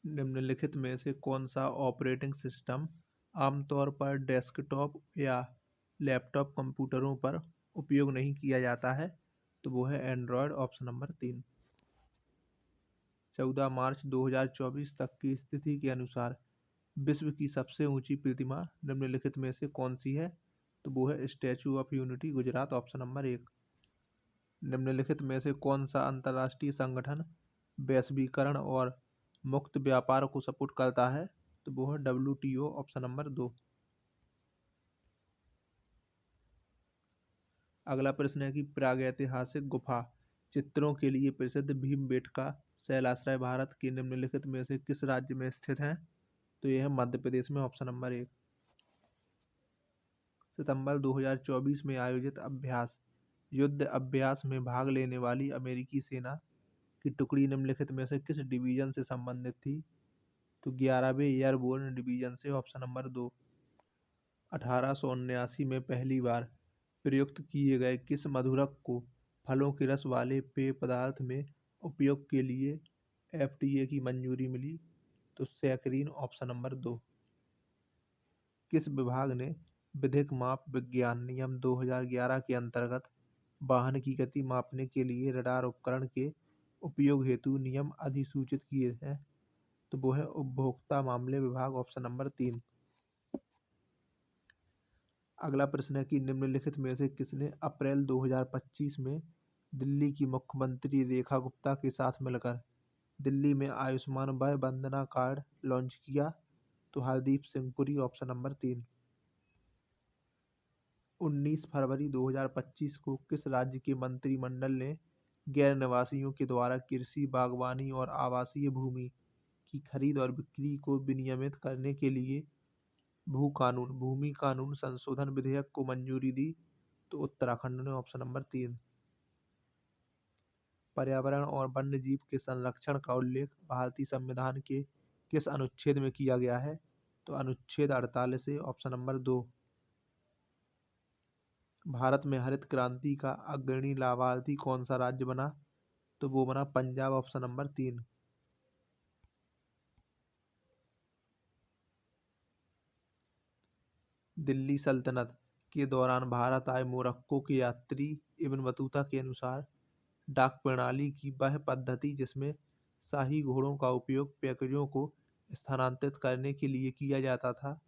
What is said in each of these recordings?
निम्नलिखित में से कौन सा ऑपरेटिंग सिस्टम आमतौर पर डेस्कटॉप या लैपटॉप कंप्यूटरों पर उपयोग नहीं किया जाता है? तो वो है एंड्रॉयड, ऑप्शन नंबर 3। 14 मार्च 2024 तक की स्थिति के अनुसार विश्व की सबसे ऊंची प्रतिमा निम्नलिखित में से कौन सी है? तो वो है statue of unity, Gujarat, option number 1। निम्नलिखित में से कौन सा अंतर्राष्ट्रीय संगठन वैश्वीकरण और मुक्त व्यापार को सपोर्ट करता है? तो वो है WTO, ऑप्शन नंबर 2। अगला प्रश्न है कि प्रागैतिहासिक गुफा चित्रों के लिए प्रसिद्ध भीमबेटका शैलाश्रय भारत के निम्नलिखित में से किस राज्य में स्थित है? तो यह है मध्य प्रदेश में, ऑप्शन नंबर 1। सितंबर 2024 में आयोजित अभ्यास युद्ध अभ्यास में भाग लेने वाली अमेरिकी सेना की टुकड़ी निम्नलिखित में से किस डिवीजन से संबंधित थी? तो 11वें एयरबोर्न डिवीजन से, ऑप्शन नंबर 2। 1879 में पहली बार प्रयुक्त किए गए किस मधुरक को फलों के रस वाले पेय पदार्थ में उपयोग के लिए FDA की मंजूरी मिली? तो सैकरीन, ऑप्शन नंबर 2। किस विभाग ने विधिक माप विज्ञान नियम 2011 के अंतर्गत वाहन की गति मापने के लिए रडार उपकरण के उपयोग हेतु नियम अधिसूचित किए हैं? तो वो है उपभोक्ता मामले विभाग, ऑप्शन नंबर 3। अगला प्रश्न है कि निम्नलिखित में से किसने अप्रैल 2025 में दिल्ली की मुख्यमंत्री रेखा गुप्ता के साथ मिलकर दिल्ली में आयुष्मान वय वंदना कार्ड लॉन्च किया? तो हरदीप सिंह पुरी, ऑप्शन नंबर 3। 19 फरवरी 2025 को किस राज्य के मंत्रिमंडल ने गैर निवासियों के द्वारा कृषि, बागवानी और आवासीय भूमि की खरीद और बिक्री को विनियमित करने के लिए भूमि कानून संशोधन विधेयक को मंजूरी दी? तो उत्तराखंड ने, ऑप्शन नंबर 3। पर्यावरण और वन्य जीव के संरक्षण का उल्लेख भारतीय संविधान के किस अनुच्छेद में किया गया है? तो अनुच्छेद 48 से, ऑप्शन नंबर 2। भारत में हरित क्रांति का अग्रणी लाभार्थी कौन सा राज्य बना? तो वो बना पंजाब, ऑप्शन नंबर 3। दिल्ली सल्तनत के दौरान भारत आए मोरक्को के यात्री इब्न बतूता के अनुसार डाक प्रणाली की वह पद्धति जिसमें शाही घोड़ों का उपयोग पैकेजों को स्थानांतरित करने के लिए किया जाता था,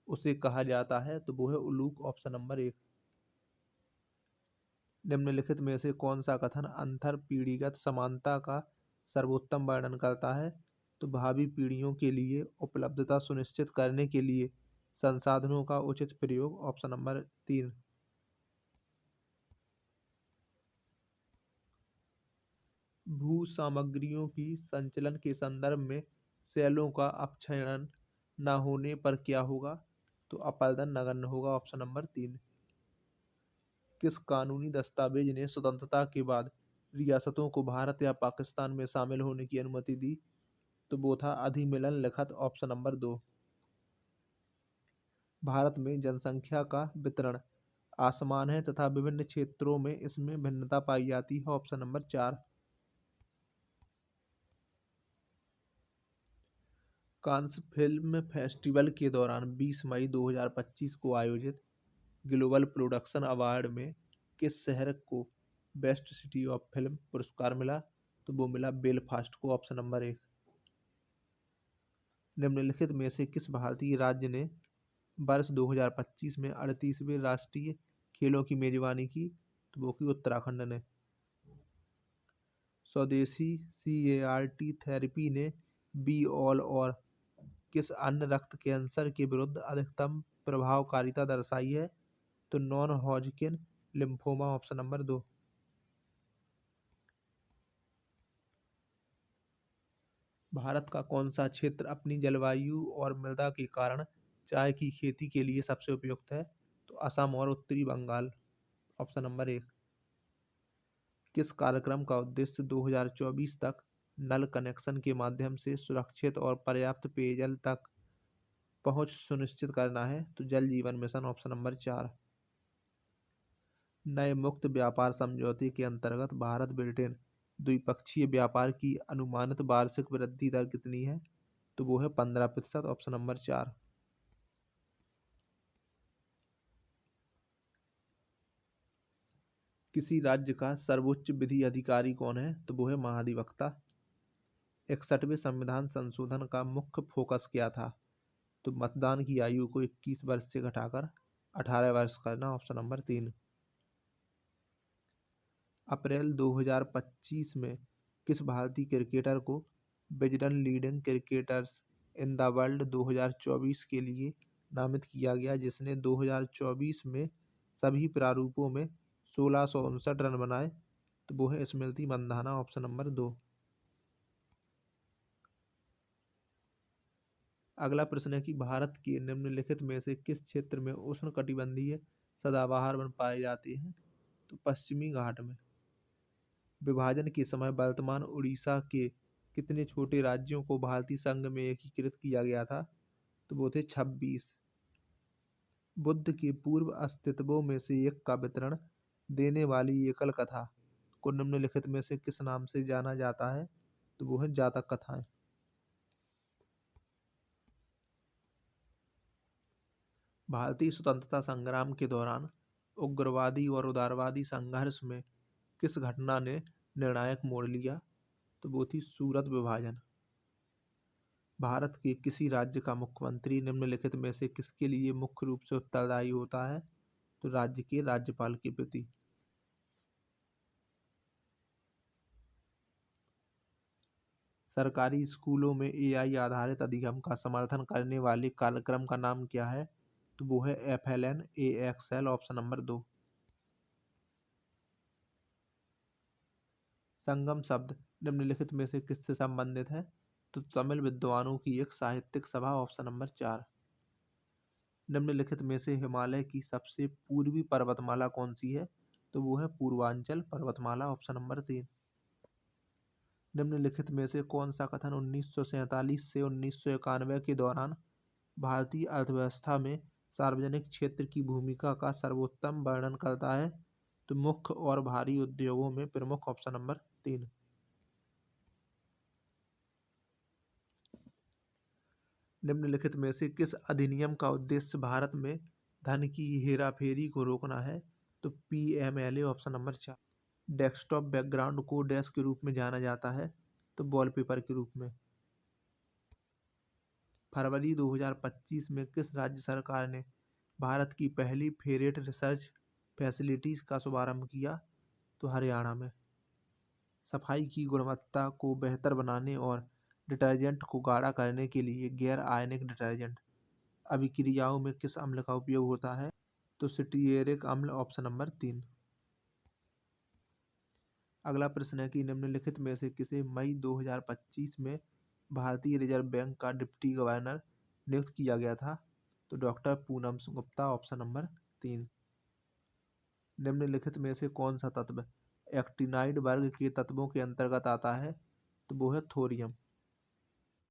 उसे कहा जाता है? तो वो है उलूक, ऑप्शन नंबर 1। निम्नलिखित में से कौन सा कथन अंतर पीढ़ीगत समानता का सर्वोत्तम वर्णन करता है? तो भावी पीढ़ियों के लिए उपलब्धता सुनिश्चित करने के लिए संसाधनों का उचित प्रयोग, ऑप्शन नंबर 3। भू सामग्रियों की संचलन के संदर्भ में सेलों का अपक्षयन न होने पर क्या होगा? तो अपरदन नगण्य होगा, ऑप्शन नंबर 3। किस कानूनी दस्तावेज ने स्वतंत्रता के बाद रियासतों को भारत या पाकिस्तान में शामिल होने की अनुमति दी? तो वो था अधिमिलन लिखत, ऑप्शन नंबर 2। भारत में जनसंख्या का वितरण असमान है तथा विभिन्न क्षेत्रों में इसमें भिन्नता पाई जाती है, option number 4। Cannes film festival के दौरान 20 मई 2025 को आयोजित ग्लोबल प्रोडक्शन अवार्ड में किस शहर को बेस्ट सिटी ऑफ फिल्म पुरस्कार मिला? तो वो मिला बेलफास्ट को, ऑप्शन नंबर 1। निम्नलिखित में से किस भारतीय राज्य ने वर्ष 2025 में 38वें राष्ट्रीय खेलों की मेजबानी की? तो वो की उत्तराखंड ने। स्वदेशी CAR-T थेरेपी ने बी ऑल और किस अन्य रक्त कैंसर के विरुद्ध अधिकतम प्रभावकारिता दर्शाई है? तो non Hodgkin lymphoma, option number 2। Bharat का कौन सा क्षेत्र अपनी जलवायु और मृदा के कारण चाय की खेती के लिए सबसे उपयुक्त है? तो असम और उत्तरी बंगाल, ऑप्शन नंबर 1। किस कार्यक्रम का उद्देश्य 2024 तक नल कनेक्शन के माध्यम से सुरक्षित और पर्याप्त पेयजल तक पहुंच सुनिश्चित करना है? तो जल जीवन मिशन, ऑप्शन नंबर 4। नए मुक्त व्यापार समझौते के अंतर्गत भारत ब्रिटेन द्विपक्षीय व्यापार की अनुमानित वार्षिक वृद्धि दर कितनी है? तो वो है 15%, ऑप्शन नंबर 4। किसी राज्य का सर्वोच्च विधि अधिकारी कौन है? तो वो है महाधिवक्ता। 61वें संविधान संशोधन का मुख्य फोकस क्या था? तो मतदान की आयु को 21 वर्ष से घटाकर 18 वर्ष करना, ऑप्शन नंबर 3। अप्रैल 2025 में किस भारतीय क्रिकेटर को Wisden leading cricketers in the world 2024 के लिए नामित किया गया, जिसने 2024 में सभी प्रारूपों में 1659 रन बनाए? तो वो है स्मृति मंधाना, ऑप्शन नंबर 2। अगला प्रश्न है कि भारत के निम्नलिखित में से किस क्षेत्र में उष्णकटिबंधीय सदाबहार वन पाए जाते हैं? तो पश्चिमी घाट में। विभाजन के समय वर्तमान उड़ीसा के कितने छोटे राज्यों को भारतीय संघ में एकीकृत किया गया था? तो वो थे 26। बुद्ध के पूर्व अस्तित्वों में से एक का वितरण देने वाली एकल कथा को निम्नलिखित में से किस नाम से जाना जाता है? तो वो है जातक कथाएं। भारतीय स्वतंत्रता संग्राम के दौरान उग्रवादी और उदारवादी संघर्ष में किस घटना ने निर्णायक मोड़ लिया? तो वो थी सूरत विभाजन। भारत के किसी राज्य का मुख्यमंत्री निम्नलिखित में से किसके लिए मुख्य रूप से उत्तरदायी होता है? तो राज्य के राज्यपाल के प्रति। सरकारी स्कूलों में एआई आधारित अधिगम का समर्थन करने वाले कार्यक्रम का नाम क्या है? तो वो है FLN AXL, ऑप्शन नंबर 2। संगम शब्द निम्नलिखित में से किससे संबंधित है? तो तमिल विद्वानों की एक साहित्यिक सभा, ऑप्शन नंबर 4। निम्नलिखित में से हिमालय की सबसे पूर्वी पर्वतमाला कौन सी है? तो वो है पूर्वांचल पर्वतमाला, ऑप्शन नंबर 3। निम्नलिखित में से कौन सा कथन 1947 से 1991 के दौरान भारतीय अर्थव्यवस्था में सार्वजनिक क्षेत्र की भूमिका का सर्वोत्तम वर्णन करता है? तो मुख्य और भारी उद्योगों में प्रमुख, ऑप्शन नंबर 3। निम्नलिखित में से किस अधिनियम का उद्देश्य भारत में धन की हेराफेरी को रोकना है? तो PMLA, option number 4। Desktop background को डैश के रूप में जाना जाता है? तो वॉलपेपर के रूप में। फरवरी 2025 में किस राज्य सरकार ने भारत की पहली फेरेट रिसर्च फैसिलिटीज का शुभारंभ किया? तो हरियाणा में। सफाई की गुणवत्ता को बेहतर बनाने और डिटर्जेंट को गाढ़ा करने के लिए गैर आयनिक डिटर्जेंट अभिक्रियाओं में किस अम्ल का उपयोग होता है? तो सिटियरिक अम्ल, ऑप्शन नंबर 3। अगला प्रश्न है कि निम्नलिखित में से किसे मई 2025 में भारतीय रिजर्व बैंक का डिप्टी गवर्नर नियुक्त किया गया था? तो doctor Poonam Gupta, option number 3। निम्नलिखित में से कौन सा तत्व एक्टिनाइड वर्ग के तत्वों के अंतर्गत आता है? तो वो है थोरियम।